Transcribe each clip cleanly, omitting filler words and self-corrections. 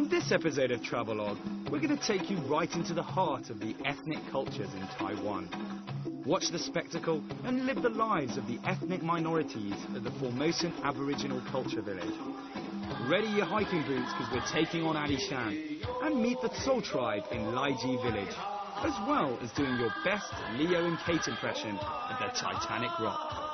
On this episode of Travelogue, we're going to take you right into the heart of the ethnic cultures in Taiwan. Watch the spectacle and live the lives of the ethnic minorities at the Formosan Aboriginal Culture Village. Ready your hiking boots because we're taking on Alishan and meet the Tso tribe in Laiji village, as well as doing your best Leo and Kate impression at the Titanic Rock.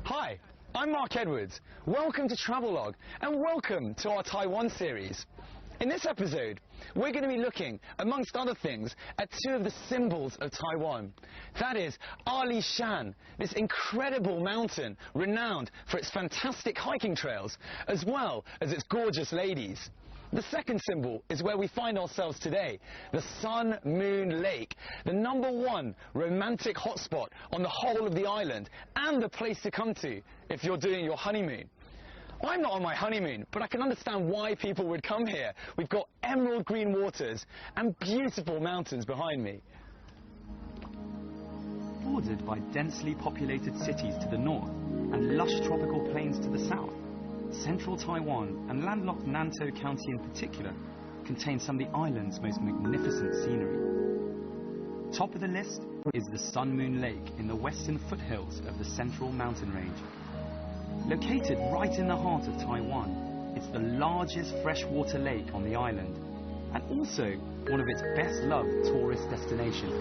Hi, I'm Mark Edwards. Welcome to Travelogue and welcome to our Taiwan series. In this episode, we're going to be looking, amongst other things, at two of the symbols of Taiwan. That is Alishan, this incredible mountain renowned for its fantastic hiking trails, as well as its gorgeous ladies. The second symbol is where we find ourselves today, the Sun Moon Lake, the #1 romantic hotspot on the whole of the island and the place to come to if you're doing your honeymoon. I'm not on my honeymoon, but I can understand why people would come here. We've got emerald green waters and beautiful mountains behind me. Bordered by densely populated cities to the north and lush tropical plains to the south, central Taiwan, and landlocked Nantou County in particular, contain some of the island's most magnificent scenery. Top of the list is the Sun Moon Lake in the western foothills of the central mountain range. Located right in the heart of Taiwan, it's the largest freshwater lake on the island, and also one of its best-loved tourist destinations.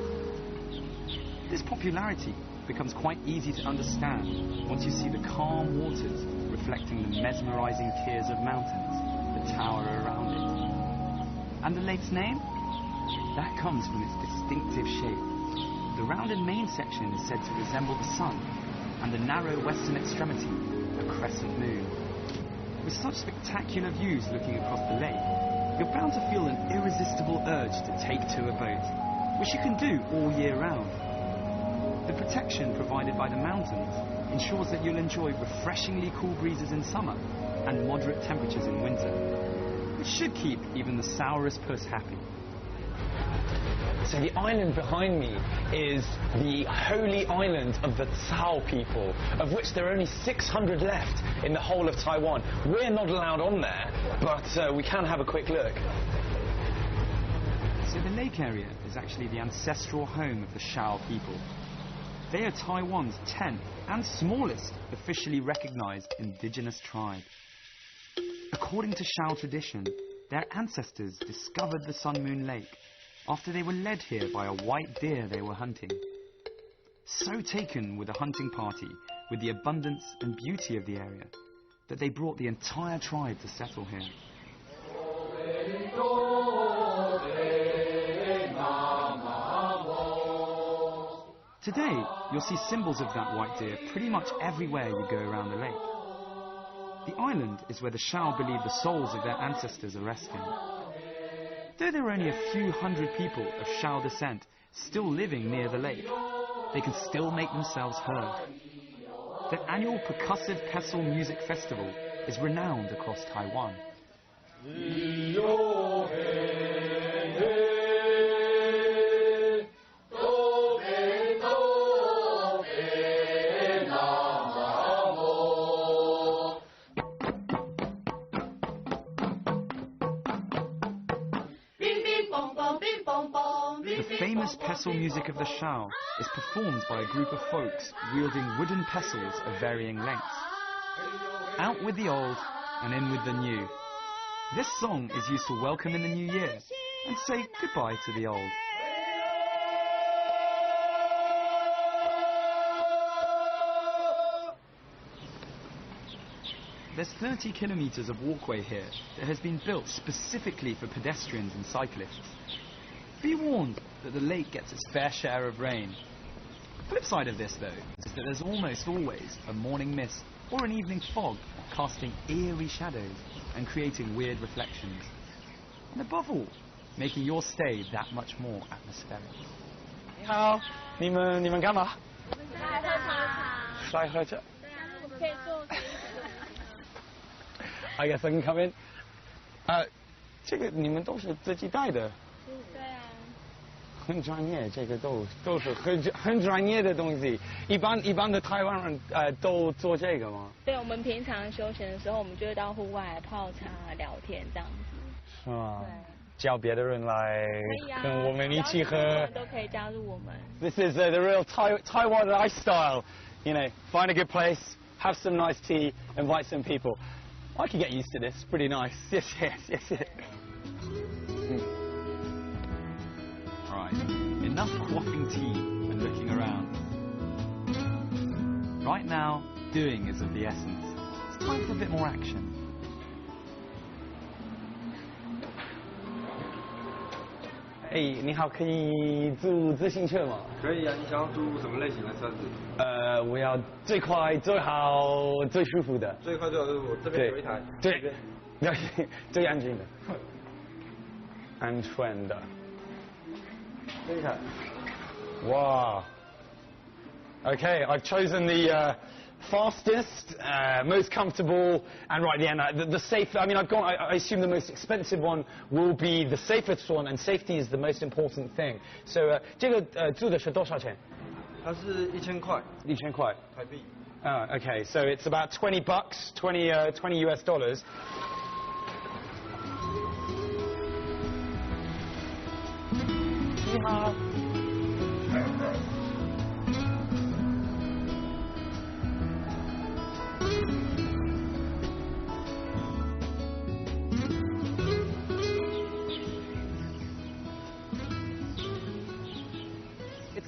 This popularity becomes quite easy to understand once you see the calm waters reflecting the mesmerizing tiers of mountains that tower around it. And the lake's name? That comes from its distinctive shape. The rounded main section is said to resemble the sun, and the narrow western extremity, a crescent moon. With such spectacular views looking across the lake, you're bound to feel an irresistible urge to take to a boat, which you can do all year round. The protection provided by the mountains ensures that you'll enjoy refreshingly cool breezes in summer and moderate temperatures in winter, which should keep even the sourest puss happy. So the island behind me is the holy island of the Tsao people, of which there are only 600 left in the whole of Taiwan. We're not allowed on there, but we can have a quick look. So the lake area is actually the ancestral home of the Shao people. They are Taiwan's 10th and smallest officially recognized indigenous tribe. According to Shao tradition, their ancestors discovered the Sun Moon Lake after they were led here by a white deer they were hunting. So taken were the hunting party with the abundance and beauty of the area that they brought the entire tribe to settle here. Today, you'll see symbols of that white deer pretty much everywhere you go around the lake. The island is where the Shao believe the souls of their ancestors are resting. Though there are only a few hundred people of Shao descent still living near the lake, they can still make themselves heard. The annual percussive pestle music festival is renowned across Taiwan. famous pestle music of the Shao is performed by a group of folks wielding wooden pestles of varying lengths. Out with the old and in with the new. This song is used to welcome in the new year and say goodbye to the old. There's 30 kilometers of walkway here that has been built specifically for pedestrians and cyclists. Be warned that the lake gets its fair share of rain. The flip side of this, though, is that there's almost always a morning mist or an evening fog casting eerie shadows and creating weird reflections. And above all, making your stay that much more atmospheric. 你好，你们干嘛？来喝茶。I guess I can come in. 这个你们都是自己带的？对啊。很专业，这个都是很专业的东西。一般的台湾人都做这个吗？对，我们平常休闲的时候，我们就会到户外泡茶、聊天这样子。是吗？对。叫别的人来跟我们一起喝。都可以加入我们。This is the real Taiwan lifestyle. You know, find a good place, have some nice tea, invite some people. I can get used to this. Pretty nice. Yes. Alright, enough quaffing tea and looking around. Right now, doing is of the essence. It's time for a bit more action. Hey, 你好，可以租自行车吗？可以啊，你想要租什么类型的车子？我要最快、最好、最舒服的。最快最好舒服，这边有一台。对，最安全的。安全的。这一台。Wow. Okay, I've chosen the fastest, most comfortable, and right at the end, the safe. I mean, I assume the most expensive one will be the safest one, and safety is the most important thing. So, 这个租的是多少钱？它是1000块。1000块。台币。Okay, so it's about $20, $20 US dollars. 你好。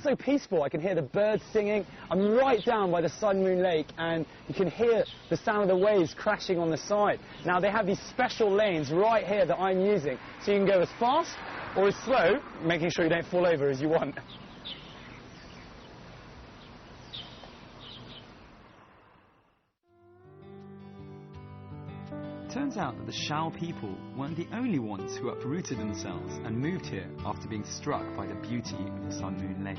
So peaceful. I can hear the birds singing. I'm right down by the Sun Moon Lake, and you can hear the sound of the waves crashing on the side. Now they have these special lanes right here that I'm using, so you can go as fast or as slow, making sure you don't fall over, as you want. Turns out that the Shao people weren't the only ones who uprooted themselves and moved here after being struck by the beauty of the Sun Moon Lake.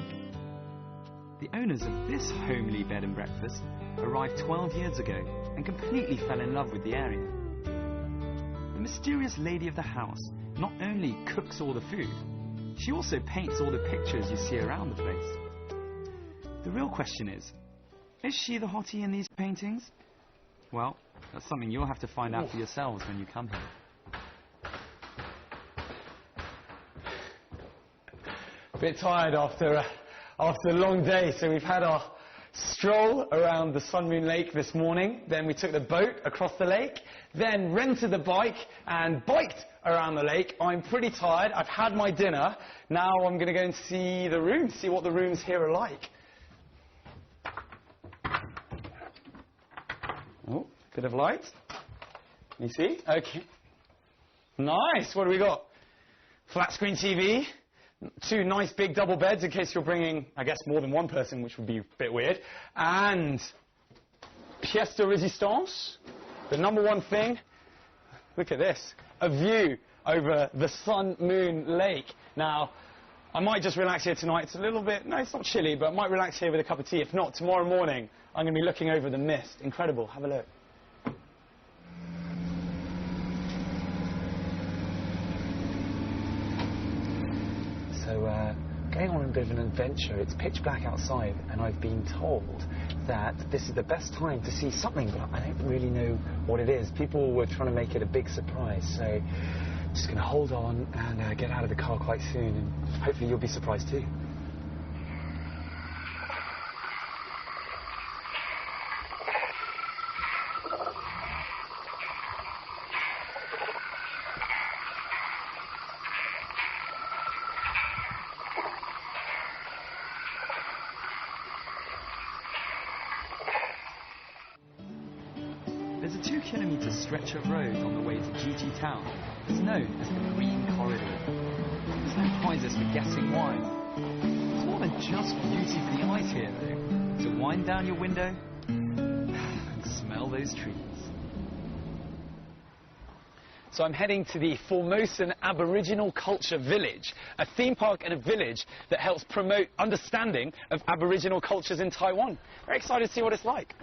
The owners of this homely bed and breakfast arrived 12 years ago and completely fell in love with the area. The mysterious lady of the house not only cooks all the food, she also paints all the pictures you see around the place. The real question is she the hottie in these paintings? Well, that's something you'll have to find out for yourselves when you come here. A bit tired after a long day, so we've had our stroll around the Sun Moon Lake this morning. Then we took the boat across the lake, then rented the bike and biked around the lake. I'm pretty tired. I've had my dinner. Now I'm going to go and see the rooms, see what the rooms here are like. Oh, bit of light. You see? Okay. Nice. What do we got? Flat screen TV. 2 nice big double beds in case you're bringing, I guess, more than one person, which would be a bit weird. And pièce de résistance. The number one thing. Look at this. A view over the Sun Moon Lake. Now, I might just relax here tonight. It's a little bit, no, it's not chilly, but I might relax here with a cup of tea. If not, tomorrow morning, I'm going to be looking over the mist. Incredible. Have a look. So, going on a bit of an adventure. It's pitch black outside, and I've been told that this is the best time to see something, but I don't really know what it is. People were trying to make it a big surprise, so Just going to hold on and get out of the car quite soon, and hopefully you'll be surprised too. There's a 2-kilometre stretch of road on the way to GT Town that's known as the Green Corridor. There's no prizes for guessing why. There's more than just beauty for the eyes here, though. So wind down your window and smell those trees. So I'm heading to the Formosan Aboriginal Culture Village, a theme park and a village that helps promote understanding of Aboriginal cultures in Taiwan. Very excited to see what it's like.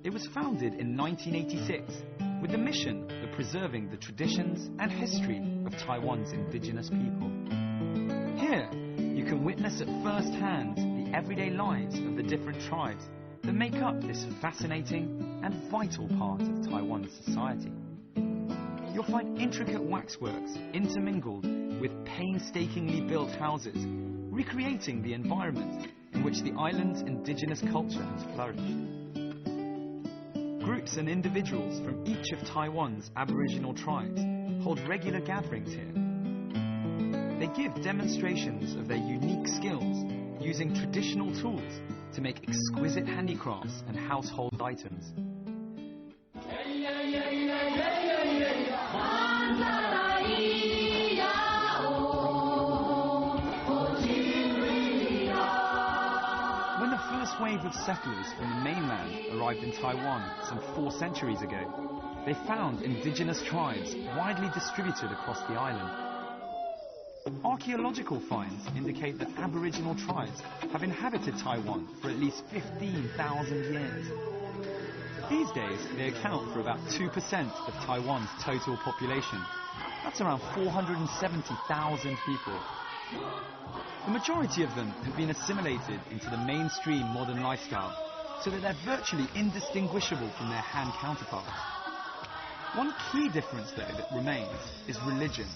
It was founded in 1986 with the mission of preserving the traditions and history of Taiwan's indigenous people. Here, you can witness at first hand the everyday lives of the different tribes that make up this fascinating and vital part of Taiwan's society. You'll find intricate waxworks intermingled with painstakingly built houses, recreating the environment in which the island's indigenous culture has flourished. Groups and individuals from each of Taiwan's Aboriginal tribes hold regular gatherings here. They give demonstrations of their unique skills using traditional tools to make exquisite handicrafts and household items. The first wave of settlers from the mainland arrived in Taiwan some 4 centuries ago. They found indigenous tribes widely distributed across the island. Archaeological finds indicate that Aboriginal tribes have inhabited Taiwan for at least 15,000 years. These days, they account for about 2% of Taiwan's total population. That's around 470,000 people. The majority of them have been assimilated into the mainstream modern lifestyle, so that they're virtually indistinguishable from their Han counterparts. One key difference, though, that remains is religion.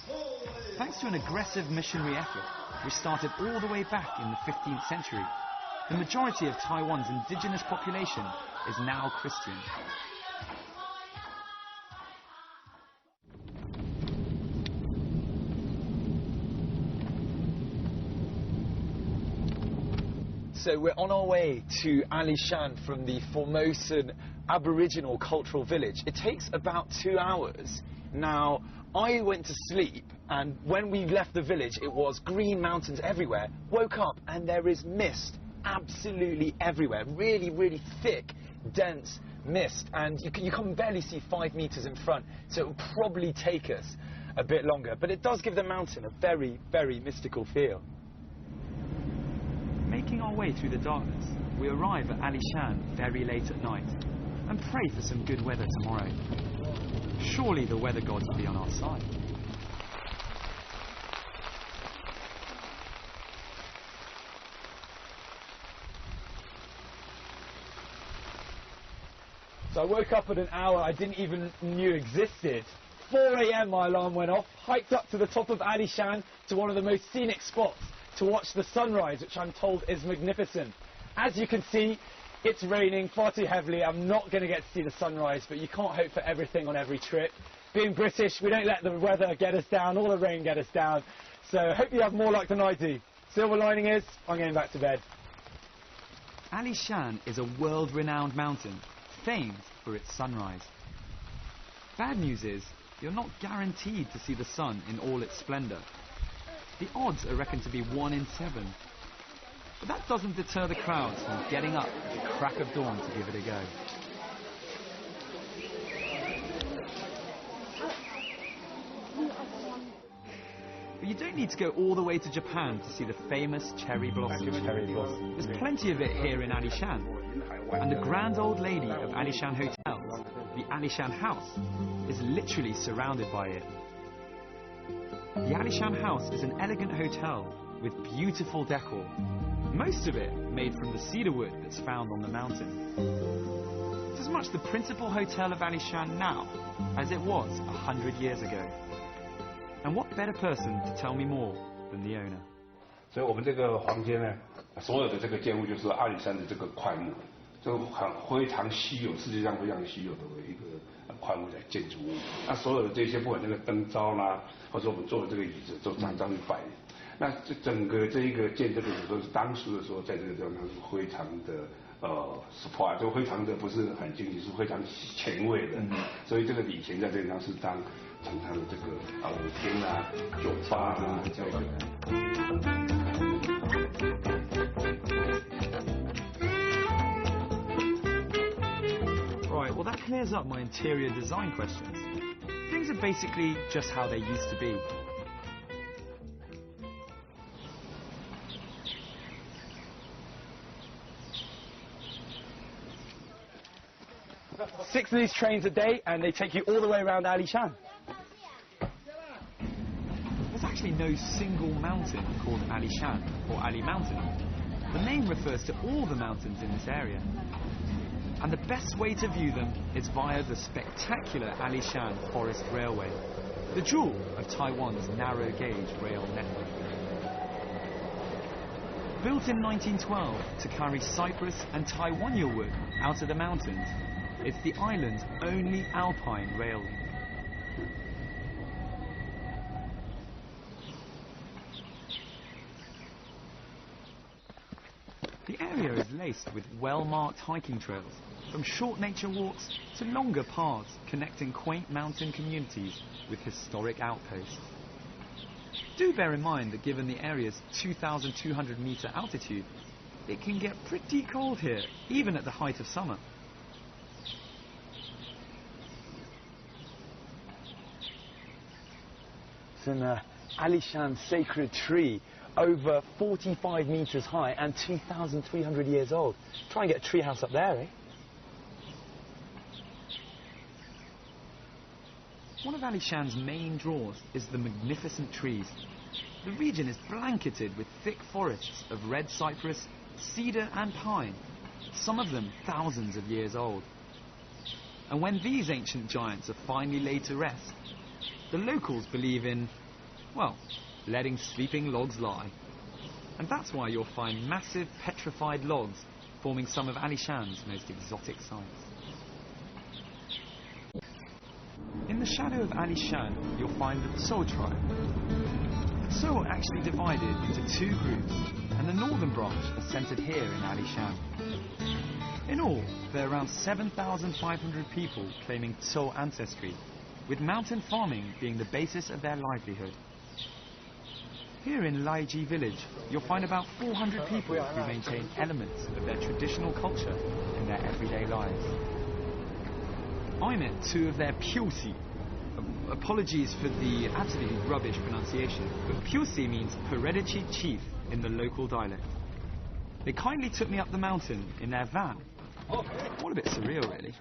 Thanks to an aggressive missionary effort, which started all the way back in the 15th century, the majority of Taiwan's indigenous population is now Christian. So we're on our way to Alishan from the Formosan Aboriginal Cultural Village. It takes about 2 hours. Now, I went to sleep, and when we left the village, it was green mountains everywhere. Woke up, and there is mist absolutely everywhere. Really, really thick, dense mist. And you can barely see 5 meters in front, so it will probably take us a bit longer. But it does give the mountain a very, very mystical feel. Making our way through the darkness, we arrive at Alishan very late at night and pray for some good weather tomorrow. Surely the weather gods will be on our side. So I woke up at an hour I didn't even knew existed. 4 a.m. my alarm went off, hiked up to the top of Alishan to one of the most scenic spots to watch the sunrise, which I'm told is magnificent. As you can see, it's raining far too heavily. I'm not going to get to see the sunrise, but you can't hope for everything on every trip. Being British, we don't let the weather get us down or the rain get us down. So I hope you have more luck than I do. Silver lining is, I'm going back to bed. Alishan is a world-renowned mountain, famed for its sunrise. Bad news is, you're not guaranteed to see the sun in all its splendour. The odds are reckoned to be 1 in 7. But that doesn't deter the crowds from getting up at the crack of dawn to give it a go. But you don't need to go all the way to Japan to see the famous cherry blossom. There's plenty of it here in Alishan. And the grand old lady of Alishan Hotels, the Alishan House, is literally surrounded by it. The Alishan House is an elegant hotel with beautiful decor, most of it made from the cedar wood that's found on the mountain. It's as much the principal hotel of Alishan now as it was 100 years ago. And what better person to tell me more than the owner? 所以我们这个房间呢，所有的这个建物就是阿里山的这个块木，这个非常稀有，世界上非常稀有的一个块木的建筑物。那所有的这些，不管这个灯罩啦，或者我们做的这个椅子，都长100年。那这整个这一个建这个都是当时的时候，在这个地方是非常的surprise， 就非常的不是很惊奇，是非常前卫的。所以这个以前在这个地方是当常的这个舞厅啊、酒吧啊这样的。 Right, well that clears up my interior design questions. Things are basically just how they used to be. Six of these trains a day, and they take you all the way around Ali Shan. There's actually no single mountain called Ali Shan or Ali Mountain. The name refers to all the mountains in this area. And the best way to view them is via the spectacular Ali Shan Forest Railway, the jewel of Taiwan's narrow gauge rail network. Built in 1912 to carry cypress and Taiwan wood out of the mountains, it's the island's only alpine rail link. The area is laced with well-marked hiking trails, from short nature walks to longer paths connecting quaint mountain communities with historic outposts. Do bear in mind that given the area's 2,200 metre altitude, it can get pretty cold here, even at the height of summer. It's an Ali Shan sacred tree, over 45 metres high and 2,300 years old. Try and get a tree house up there, eh? One of Ali Shan's main draws is the magnificent trees. The region is blanketed with thick forests of red cypress, cedar and pine, some of them thousands of years old. And when these ancient giants are finally laid to rest, the locals believe in, well, letting sleeping logs lie. And that's why you'll find massive petrified logs forming some of Ali Shan's most exotic sights. In the shadow of Ali Shan, you'll find the Tso tribe. The Tso are actually divided into two groups, and the northern branch is centred here in Ali Shan. In all, there are around 7,500 people claiming Tso ancestry, with mountain farming being the basis of their livelihood. Here in Laiji village, you'll find about 400 people who maintain elements of their traditional culture in their everyday lives. I met two of their Pyusi. Apologies for the absolutely rubbish pronunciation, but Pyusi means hereditary chief in the local dialect. They kindly took me up the mountain in their van. All a bit surreal, really.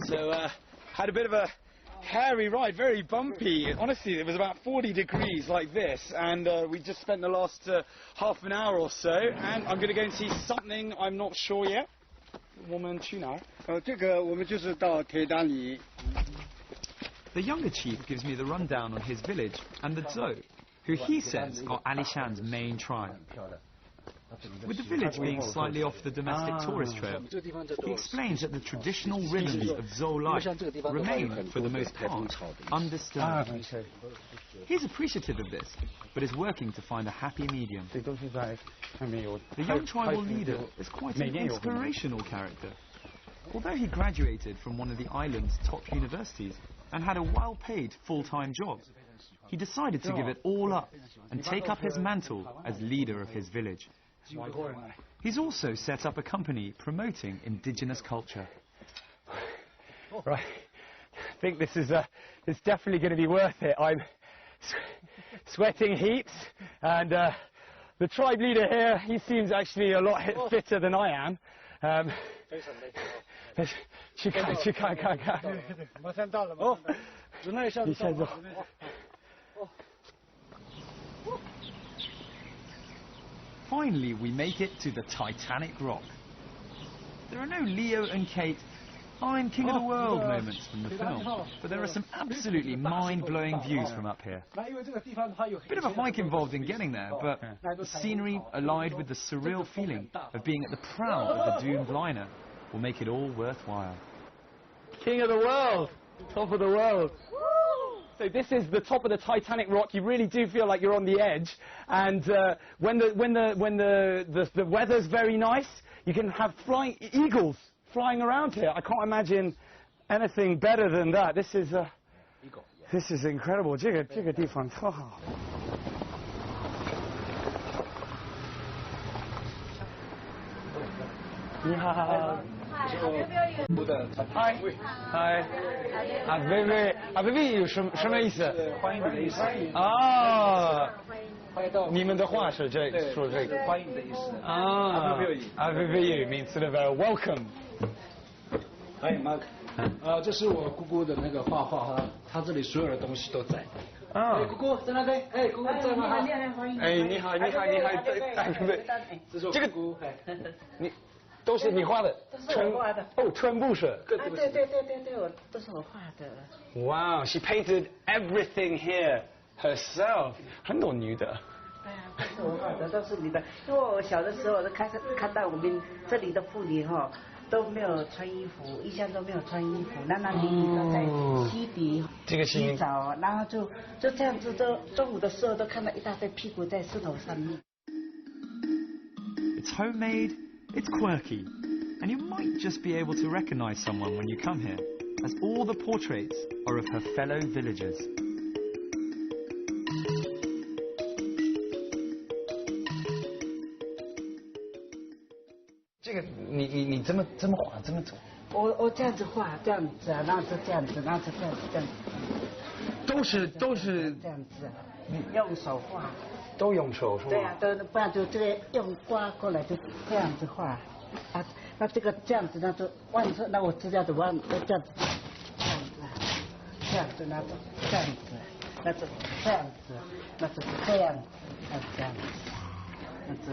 So, had a bit of a hairy ride, very bumpy. Honestly, it was about 40 degrees like this, and we just spent the last half an hour or so, and I'm going to go and see something I'm not sure yet. Woman, Tuna. The younger chief gives me the rundown on his village and the Tso, who he says are Ali Shan's main tribe. With the village being slightly off the domestic tourist trail, he explains that the traditional rhythms of Tso life remain, for the most part, undisturbed. He's appreciative of this, but is working to find a happy medium. The young tribal leader is quite an inspirational character. Although he graduated from one of the island's top universities and had a well-paid full-time job, he decided to give it all up and take up his mantle as leader of his village. He's also set up a company promoting indigenous culture. Right, I think this is it's definitely going to be worth it. I'm sweating heaps, and the tribe leader here, he seems actually a lot fitter than I am. He says, Finally, we make it to the Titanic Rock. There are no Leo and Kate, I'm king of the world moments from the film, but there are some absolutely mind-blowing views from up here. Bit of a hike involved in getting there, but the scenery, allied with the surreal feeling of being at the prow of the doomed liner, will make it all worthwhile. King of the world, top of the world. So this is the top of the Titanic rock. You really do feel like you're on the edge, and when the weather's very nice, you can have flying eagles flying around here. I can't imagine anything better than that. This is incredible. 这个地方超好。你好。嗨，嗨，阿贝贝有什么意思？欢迎的意思。啊，你们的话是说这个欢迎的意思。啊，阿贝贝means sort of welcome。嗨 ，Mark。这是我姑姑的那个画画哈，她这里所有的东西都在。啊，姑姑在那边，姑姑在吗？你好，这个你。都是你画的，都是我画的。哦，全部是。对，我都是我画的。Wow, she painted everything here herself. 很多女的。对啊，都是我画的，都是你的。因为我小的时候，我都看到我们这里的妇女哈都没有穿衣服，一向都没有穿衣服，男男女女都在溪底洗澡，然后就这样子，都中午的时候都看到一大堆屁股在石头上面。It's homemade. It's quirky, and you might just be able to recognize someone when you come here, as all the portraits are of her fellow villagers. 这个你这么画这么走？我这样子画，这样子啊，然后就这样子，然后就这样子。都是这样子啊，用手画。都用手是吗？对啊，不然就这个用刮过来就这样子画，啊，那这个这样子那就那我这样子这样子，这样子那就这样子，那就这样子，那就这样子，这样子，那这。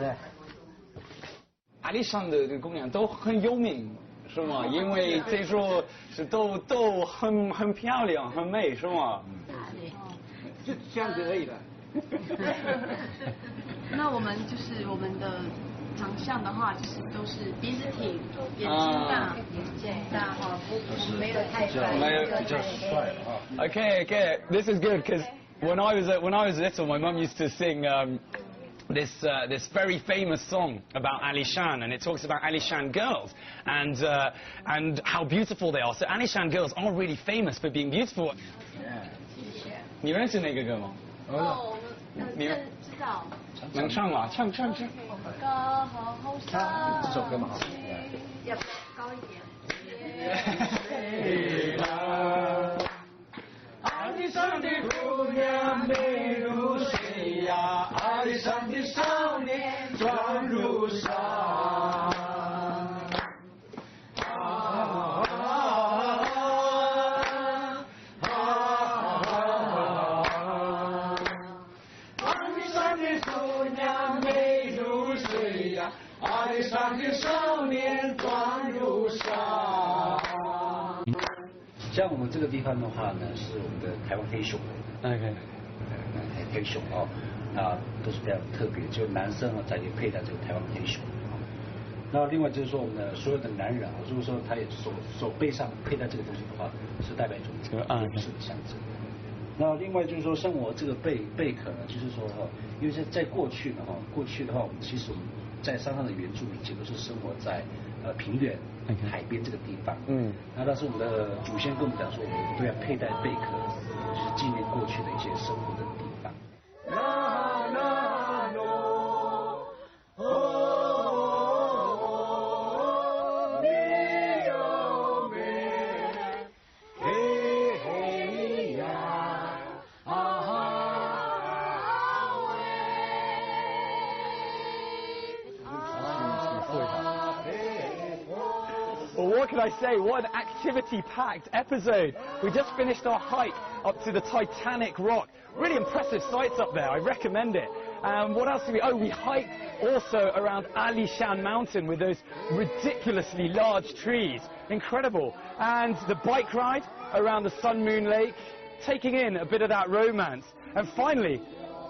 阿里山的姑娘都很有名，是吗？因为这说是都很漂亮，很美，是吗？就这样子而已了。那我们就是我们的长相的话，就是都是鼻子挺，眼睛大，哈，没有太白，比较帅啊。Okay, this is good because when I was little, my mum used to sing this very famous song about Alishan, and it talks about Alishan girls and how beautiful they are. So Alishan girls are really famous for being beautiful. 你认识那个歌吗？哦，你知道。能唱吗？唱。这首歌嘛，要高一点。阿里山的姑娘美如水呀，阿里山的少年壮如山。阿里山的少年壮如山。像我们这个地方的话呢，是我们的台湾黑熊。OK。黑熊哦，那都是比较特别，就男生啊才可以佩戴这个台湾黑熊。那另外就是说，我们的所有的男人啊，如果说他也手背上佩戴这个东西的话，是代表一种勇士的象征。那另外就是说，像我这个贝壳呢，就是说哈，因为在过去呢哈，我们其实我们在山上的原住民其实都是生活在平原、海边这个地方。那但是我们的祖先跟我们讲说，我们都要佩戴贝壳，就是纪念过去的一些生活的地方。Well, what can I say? What an activity-packed episode. We just finished our hike up to the Titanic rock. Really impressive sights up there. I recommend it. What else did we... Oh, we hiked also around Alishan Mountain with those ridiculously large trees. Incredible. And the bike ride around the Sun Moon Lake, taking in a bit of that romance. And finally,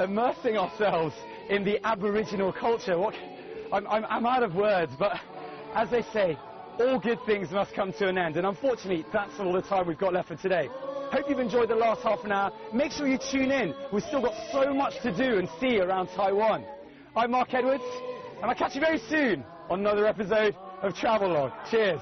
immersing ourselves in the Aboriginal culture. I'm out of words, but as they say, all good things must come to an end. And unfortunately, that's all the time we've got left for today. Hope you've enjoyed the last half an hour. Make sure you tune in. We've still got so much to do and see around Taiwan. I'm Mark Edwards, and I'll catch you very soon on another episode of Travelogue. Cheers.